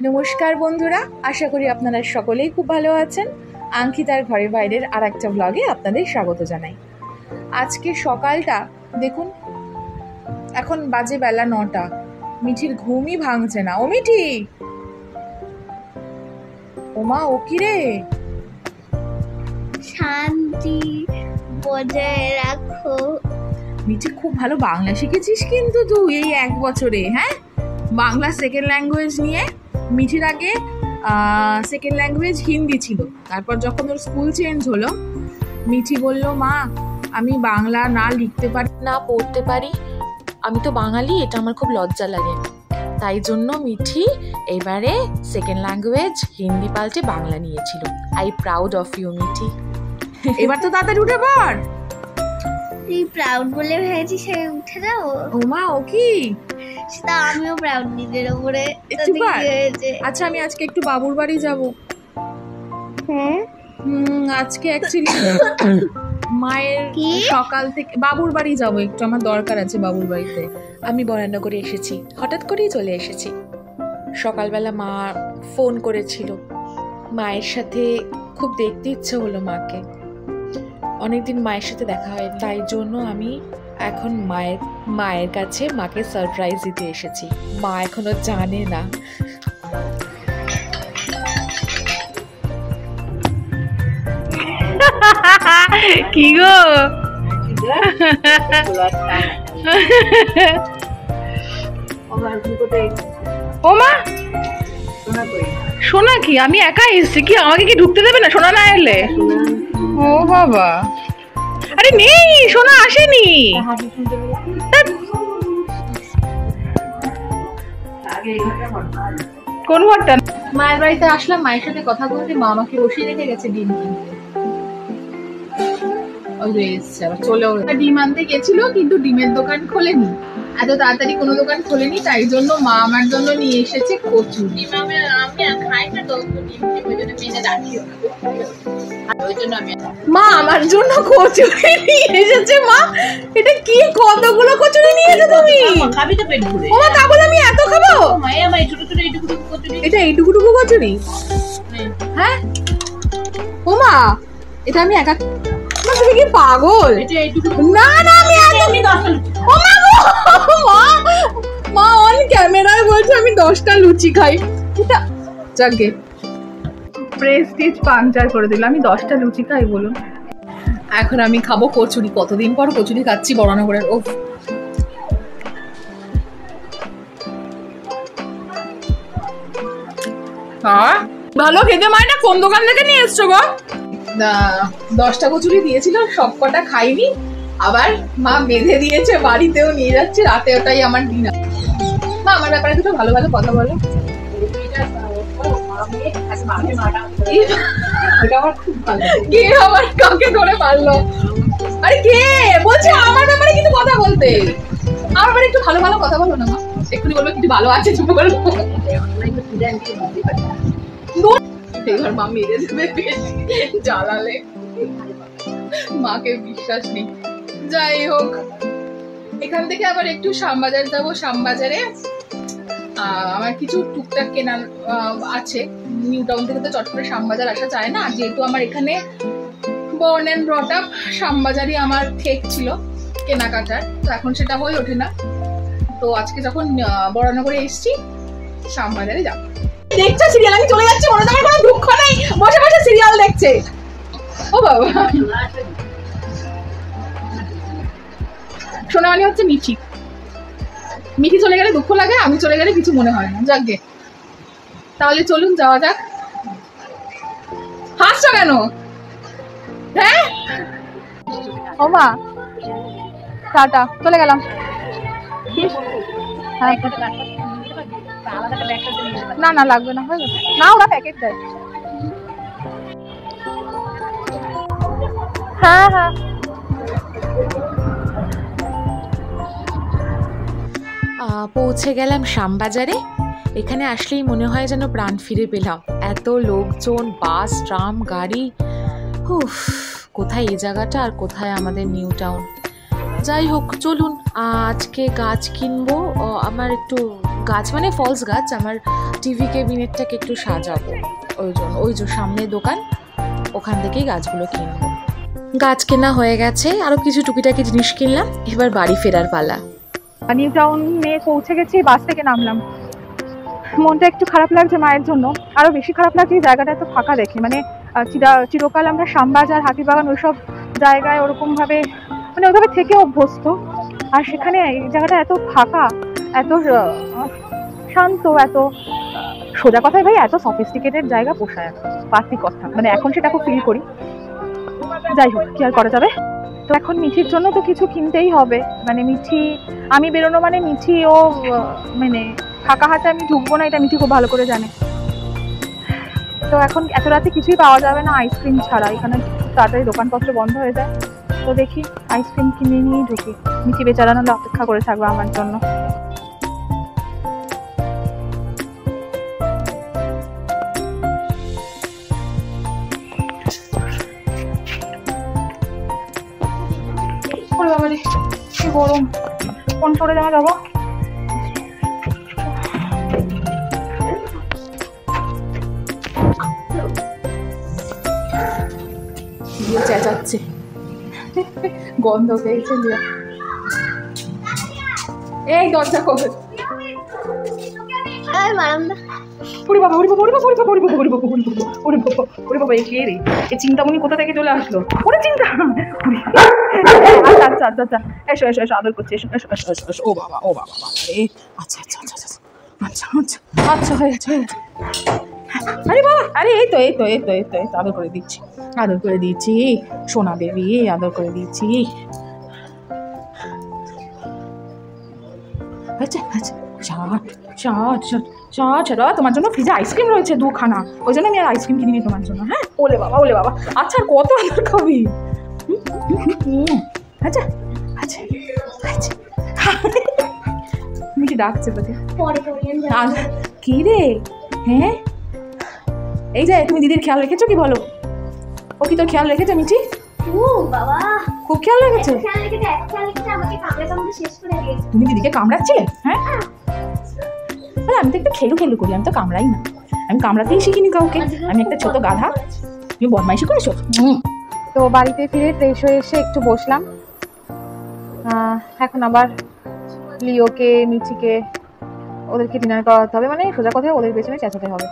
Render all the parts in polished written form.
নমস্কার বন্ধুরা, আশা করি আপনারা সকলেই খুব ভালো আছেন। আঙ্কিতার ঘরের বাইরের আর একটা ব্লগে আপনাদের স্বাগত জানাই। আজকে সকালটা দেখুন, এখন বাজে বেলা 9টা। মিঠির ঘুমই ভাঙছে না। ও মিঠি, ওমা ও কি রে? শান্তি বজায় রাখো। মিঠি খুব ভালো বাংলা শিখেছিস কিন্তু তুই এই 1 বছরে। হ্যাঁ, বাংলা সেকেন্ড ল্যাঙ্গুয়েজ নিয়ে মিঠির আগে সেকেন্ড ল্যাঙ্গুয়েজ হিন্দি ছিল। তারপর যখন ওর স্কুল চেঞ্জ হলো, মিঠি বলল, মা আমি বাংলা না লিখতে পারি না পড়তে পারি, আমি তো বাঙালি, এটা আমার খুব লজ্জা লাগে। তাই জন্য মিঠি এবারে সেকেন্ড ল্যাঙ্গুয়েজ হিন্দি পাল্টে বাংলা নিয়েছিল। I proud of you Mithi. এবার তো তাড়াতাড়ি উঠে পড়। তুই প্রাউড বলে ভেবেছি সে উঠে যাও? ওমা ও কি? সেটা আমিও প্রাউড নিজের উপরে। আচ্ছা, আমি আজকে একটু বাবুর বাড়ি যাব। হ্যাঁ, আজকে অ্যাকচুয়ালি মায়ের সকাল থেকে বাবুর বাড়ি যাব, একটু আমার দরকার আছে বাবুর বাড়িতে। আমি বরানগরে এসেছি, হঠাৎ করেই চলে এসেছি। সকালবেলা মা ফোন করেছিল, মায়ের সাথে খুব দেখতে ইচ্ছে হলো মাকে। অনেকদিন মায়ের সাথে দেখা হয়, তাই জন্য আমি এখন মায়ের কাছে মাকে সারপ্রাইজ দিতে এসেছি। মা এখনো জানে না। কি গো, ও মা সোনা কি? আমি একা এসেছি কি? আমাকে কি ঢুকতে দেবে না সোনা না এলে? ও বাবা, আরে নেই, সোনা আসেনি। কোন ঘরটা? মায়ের বাড়িতে আসলাম, মায়ের সাথে কথা বলতে। মা আমাকে বসিয়ে রেখে গেছে ডিম কিনতে। চলেও ডিম আনতে গেছিল, কিন্তু ডিমের দোকান খোলেনি, এত তাড়াতাড়ি কোনো দোকান খোলেনি। তাই জন্য মা আমার জন্য নিয়ে এসেছে কচু। ডিম আমি খাই না তো, ডিম মেনে রাখিও। মা আমার জন্য কচুরি নিয়ে এসেছে। মা এটা কি? কতগুলো কচুরি নিয়ে এসেছো তুমি? খাবি তো পেট ভরে। ওমা তা বলে আমি এত খাবো? এটা এইটুকু কচুরি? হ্যাঁ ওমা, এটা আমি একা? তুমি কি পাগল? না না, মা অন ক্যামেরায় বলছে আমি 10টা লুচি খাই। এটা যাকে প্রেস্টিজ পাংচার করে দিল। আমি 10টা লুচি খাই বলুন? এখন আমি খাবো কচুরি। কতদিন পর কচুরি খাচ্ছি বরানগরের। ও হ্যাঁ, ভালো খেতে। মায়েরা কোন দোকান থেকে নিয়ে এসছো গো? 10টা কচুরি দিয়েছিল, সব কটা খাইনি। আবার মা বেঁধে দিয়েছে, বাড়িতেও নিয়ে যাচ্ছে, রাতে ওটাই আমার ডিনার। মা আমার ব্যাপারে দুটো ভালো ভালো কথা বলো। কে আমার কাকে ধরে মারলো? আরে কে বলছে আমার ব্যাপারে কিছু কথা বলতে? আমার ব্যাপারে একটু ভালো ভালো কথা বলো না মা। এক্ষুনি বলবো কিছু ভালো আছে, চুপ করো। এবার মা মেরে দেবে জ্বালালে, মাকে বিশ্বাস নেই। যাই হোক, এখান থেকে আবার একটু শ্যামবাজার যাবো। শ্যামবাজারে আমার কিছু টুকটাক কেনার আছে। নিউ টাউন থেকে তো চট করে শ্যামবাজার আসা যায় না, যেহেতু আমার এখানে বর্ন অ্যান্ড ব্রট আপ শ্যামবাজারই আমার ঠেক ছিল কেনাকাটার, তো এখন সেটা হয়ে ওঠে না। তো আজকে যখন বরানগরে এসছি, শ্যামবাজারে যাবো। দেখছো সিরিয়াল? আমি চলে যাচ্ছি, মনে আমার কোনো দুঃখ নেই, বসে বসে সিরিয়াল দেখছে। ও বাবা, সোনামানি হচ্ছে মিঠি। মিঠি চলে গেলে দুঃখ লাগে, আমি চলে গেলে কিছু মনে হয় না। যাকগে, তাহলে চলুন যাওয়া যাক। হাসছো কেন? হ্যাঁ ও মা, টাটা, চলে গেলাম। না না লাগবে না, হয়ে গেছে না, ওরা প্যাকেট দেয়। হ্যাঁ হ্যাঁ, পৌঁছে গেলাম শ্যামবাজারে। এখানে আসলেই মনে হয় যেন প্রাণ ফিরে পেলাম। এত লোকজন, বাস, ট্রাম, গাড়ি। কোথায় এই জায়গাটা আর কোথায় আমাদের নিউ টাউন। যাই হোক চলুন, আজকে গাছ কিনবো। আমার একটু গাছ মানে ফলস গাছ, আমার টিভি ক্যাবিনেটটাকে একটু সাজাবো, ওই জন্য ওই যে সামনে দোকান, ওখান থেকেই গাছগুলো কিনবো। গাছ কেনা হয়ে গেছে, আরও কিছু টুকিটাকি জিনিস কিনলাম, এবার বাড়ি ফেরার পালা। নিউ টাউনে পৌঁছে গেছি, বাস থেকে নামলাম। মনটা একটু খারাপ লাগছে মায়ের জন্য, আরও বেশি খারাপ লাগছে এই জায়গাটা এত ফাঁকা দেখে। মানে চিরকাল আমরা শ্যামবাজার, হাতিবাগান ওইসব জায়গায় ওরকমভাবে মানে ওইভাবে থেকে অভ্যস্ত, আর সেখানে এই জায়গাটা এত ফাঁকা, এত শান্ত, এত সোজা কথায় ভাই এত সফিস্টিকেটেড জায়গা পোষায় না, পাতি কথা। মানে এখন সেটা খুব ফিল করি। যাই হোক, কি আর করা যাবে। তো এখন মিঠির জন্য তো কিছু কিনতেই হবে। মানে মিঠি, আমি বেরোনো মানে মিঠি ও মানে ফাঁকা হাতে আমি ঢুকবো না, এটা মিঠি খুব ভালো করে জানে। তো এখন এত রাতে কিছুই পাওয়া যাবে না আইসক্রিম ছাড়া, এখানে তাড়াতাড়ি দোকানপত্র বন্ধ হয়ে যায়। তো দেখি আইসক্রিম কিনে নিয়ে ঢুকি। মিঠি বেচারা নাহলে অপেক্ষা করে থাকবে আমার জন্য। বাবারে কি গরম, কোন সরে জামা যাবো? চেঁচাচ্ছে, গন্ধ পেয়েছে। এই দরজা খোল। চিন্তামণি কোথা থেকে চলে আসলো? ওরে চিন্তা, আচ্ছা আচ্ছা আচ্ছা, এসো এসো এসো, আদর করছি, এসো এসো এসো এসো এসো। ও বাবা ও বাবা, আচ্ছা আচ্ছা আচ্ছা আচ্ছা আচ্ছা আচ্ছা আচ্ছা, হয়ে গেছে হয়ে গেছে। আরে বাবা, আরে এই তো এই তো এই তো এই তো এই তো আদর করে দিচ্ছি, আদর করে দিচ্ছি সোনা বেবি, আদর করে দিচ্ছি। আচ্ছা আচ্ছা, তোমার জন্য ফ্রিজে আইসক্রিম রয়েছে 2খানা, ওই জন্য আমি আর আইসক্রিম কিনিনি তোমার জন্য। হ্যাঁ, ওলে বাবা ওলে বাবা। আচ্ছা, আর কত আদর খাবি? আচ্ছা আচ্ছা আচ্ছা, মিঠি ডাকছে তোকে। কি রে? হ্যাঁ, এই যে তুমি দিদির খেয়াল রেখেছো কি বলো? ও কি তোর খেয়াল রেখেছে মিঠি? খুব খেয়াল রেখেছে। তুমি দিদিকে কামড়াচ্ছিলে? হ্যাঁ, আমি তো একটু খেলু খেলু করি, আমি তো কামড়াই না, আমি কামড়াতেই শিখিনি কাউকে, আমি একটা ছোট গাধা। তুমি বদমাইশি করেছো। তো বাড়িতে ফিরে ফ্রেশ হয়ে এসে একটু বসলাম। এখন আবার লিওকে, মিঠিকে ওদেরকে ডিনার করাতে হবে, মানে সোজা কথায় ওদের পেছনে চেঁচাতে হবে।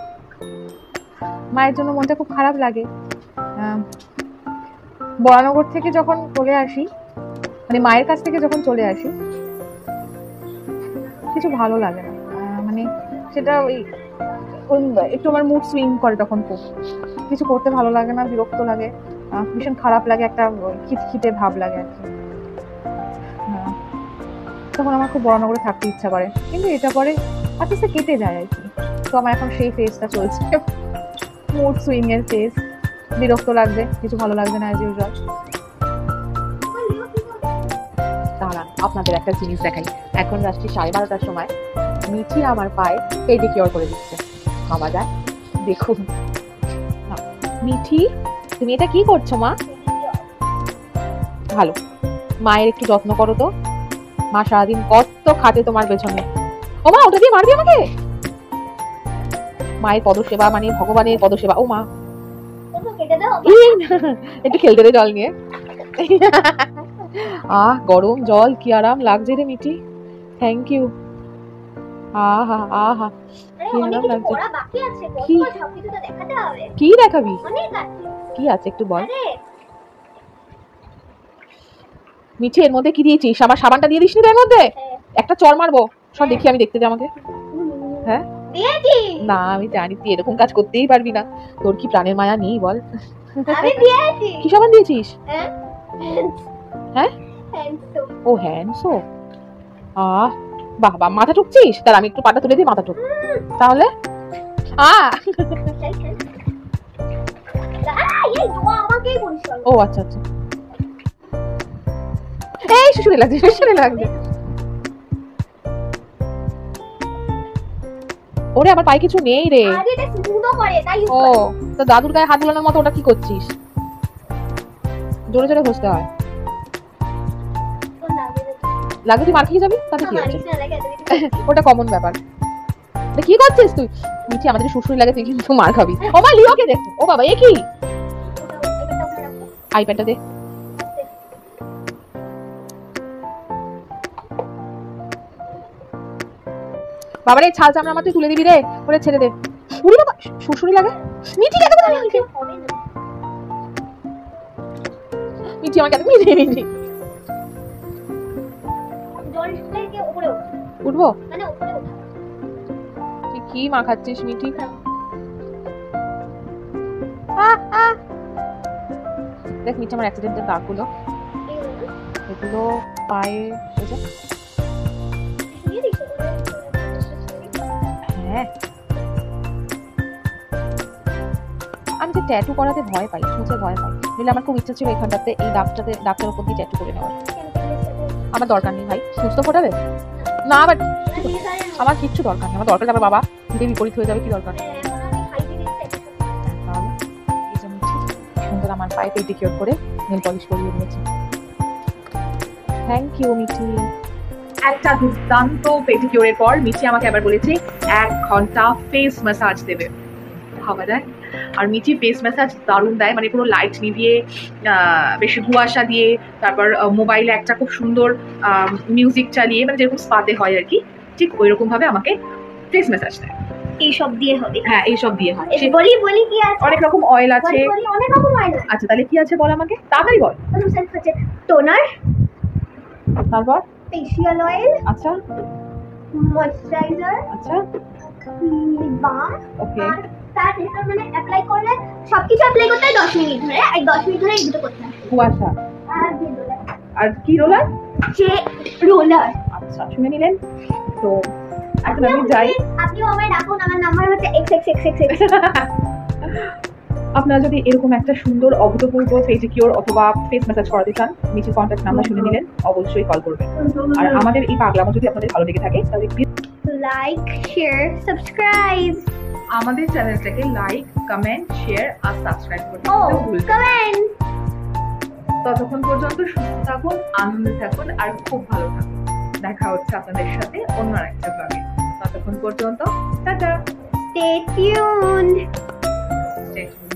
মায়ের জন্য মনটা খুব খারাপ লাগে। বরানগর থেকে যখন চলে আসি, মানে মায়ের কাছ থেকে যখন চলে আসি, কিছু ভালো লাগে না। মানে সেটা ওই একটু আমার মুড সুইং করে, তখন খুব কিছু করতে ভালো লাগে না, বিরক্ত লাগে, ভীষণ খারাপ লাগে, একটা খিটখিটে ভাব লাগে আর কি। তখন আমার খুব বরানগরে থাকতে ইচ্ছা করে, কিন্তু এটা পরে আস্তে আস্তে কেটে যায় আর কি। তো আমার এখন সেই ফেজটা চলছে, মুড সুইং এর ফেজ। বিরক্ত লাগবে, কিছু ভালো লাগবে না অ্যাজ ইউজুয়াল। দাঁড়ান, আপনাদের একটা জিনিস দেখাই। এখন রাত্রি 12:30টার সময় মিঠি আমার পায়ে পেডিকিউর করে দিচ্ছে। বাবা যায়, দেখুন। মিঠি, তুমি এটা কি করছো মা? ভালো, মায়ের একটু যত্ন করো তো। মা সারাদিন কত খাটে তোমার পেছনে। ও মা, ওটা দিয়ে মারবি আমাকে? মায়ের পদসেবা মানে ভগবানের পদসেবা। ও মা, একটু খেলতে দে জল নিয়ে। গরম জল কি আরাম লাগছে রে মিঠি, থ্যাংক ইউ। আহা আহা, কি আরাম লাগছে। কি দেখাবি? কি আছে একটু বল। মিঠি, এর মধ্যে কি দিয়েছিস? আমার সাবানটা দিয়ে দিসনি তো এর মধ্যে? একটা চড় মারবো, সব দেখি আমি, দেখতে দে আমাকে। হ্যাঁ না, আমি জানি তুই এরকম কাজ করতেই পারবি না, তোর কি প্রাণের মায়া নেই বল? কি সাবান দিয়েছিস? হ্যাঁ, ও হ্যান্ডসো। বাহ বাহ, মাথা টুকছিস? তাহলে আমি একটু পাটা তুলে দিই, মাথা টুক তাহলে। ও আচ্ছা আচ্ছা, এই শুশুরে লাগছে, শুশুরে লাগছে। ওরে, আমার পায়ে কিছু নেই রে। ও, তো দাদুর গায়ে হাত বুলানোর মতো ওটা কি করছিস? জোরে জোরে ঘষতে হয়। লাগবে, তুই মার খেয়ে যাবি, তাতে কি হচ্ছে? ওটা কমন ব্যাপার। কি করছিস তুই? মিঠি আমাদের শুশুরি লাগে, তুই কিন্তু মার খাবি। ও মা লিওকে দেখো, ও বাবা এ কি? আইপ্যাডটা দে। বাবারে ছাল চামড়া আমার তুই তুলে দিবি রে, ওরে ছেড়ে দে। উড়ি বাবা শুশুরি লাগে। মিঠি কেন কথা মিঠি? মিঠি আমার কাছে মিঠি মিঠি। উঠবো? তুই কি মাখাচ্ছিস মিঠি? দেখ মিঠি আমার অ্যাক্সিডেন্টের দাগগুলো, এগুলো পায়ে। হ্যাঁ আমি যে ট্যাটু করাতে ভয় পাই, শুনতে ভয় পাই, নইলে আমার খুব ইচ্ছা ছিল এখানটাতে এই দাগটার উপর দিয়ে ট্যাটু করে নেওয়ার। আমার দরকার নেই ভাই, সুস্থ ফোটাবে না। আবার আমার কিচ্ছু দরকার নেই, আমার দরকার যাবে বাবা হিতে বিপরীত হয়ে যাবে, কি দরকার। সুন্দর আমার পায়ে পেডিকিউর করে নেল পলিশ করিয়ে নিয়েছে। Thank you Mithi. একটা দুর্দান্ত পেডিকিউরের পর মিঠি আমাকে আবার বলেছে 1 ঘন্টা ফেস ম্যাসাজ দেবে। ভাবা যায়। আর মিঠি ফেস ম্যাসাজ দারুণ দেয়, মানে পুরো লাইট নিভিয়ে বেশি কুয়াশা দিয়ে, তারপর মোবাইলে একটা খুব সুন্দর মিউজিক চালিয়ে, মানে যেরকম স্পাতে হয় আর কি, ঠিক ওই রকম ভাবে আমাকে ফেস ম্যাসাজ দেয়। এইসব দিয়ে হবে? হ্যাঁ এইসব দিয়ে হয়। বলি বলি কি আছে? অনেক রকম অয়েল আছে। অনেক রকম অয়েল। আচ্ছা তাহলে কি আছে বল আমাকে, তাড়াতাড়ি বল। টোনার, তারপর ফেশিয়াল অয়েল, আচ্ছা ময়েশ্চারাইজার, আচ্ছা লিপ বাম। ওকে। আর তার ভেতর মানে অ্যাপ্লাই করলে সবকিছু অ্যাপ্লাই করতে হয় 10 মিনিট ধরে, আর 10 মিনিট ধরে এই দুটো করতে হয়। কুয়াশা আর যে রোলার, আর কি রোলার? যে রোলার। আচ্ছা শুনে নিলেন তো। এখন আমি যাই। আপনিও আমায় ডাকুন, আমার নাম্বার হচ্ছে XXXXX। আপনারা যদি এরকম একটা সুন্দর অভূতপূর্ব পেডিকিউর অথবা ফেস ম্যাসাজ করাতে চান, নিচে কন্ট্যাক্ট নাম্বার শুনে নিলেন, অবশ্যই কল করবেন। আর আমাদের এই পাগলামো যদি আপনাদের ভালো লেগে থাকে তাহলে প্লিজ লাইক, শেয়ার, সাবস্ক্রাইব। আমাদের চ্যানেলটাকে লাইক, কমেন্ট, শেয়ার আর সাবস্ক্রাইব করতে ভুলবেন না। কমেন্ট। ততক্ষণ পর্যন্ত সুস্থ থাকুন, আনন্দে থাকুন আর খুব ভালো থাকুন। দেখা হচ্ছে আপনাদের সাথে অন্য একটা ব্লগে। ততক্ষণ পর্যন্ত tata. Stay tuned. Stay tuned.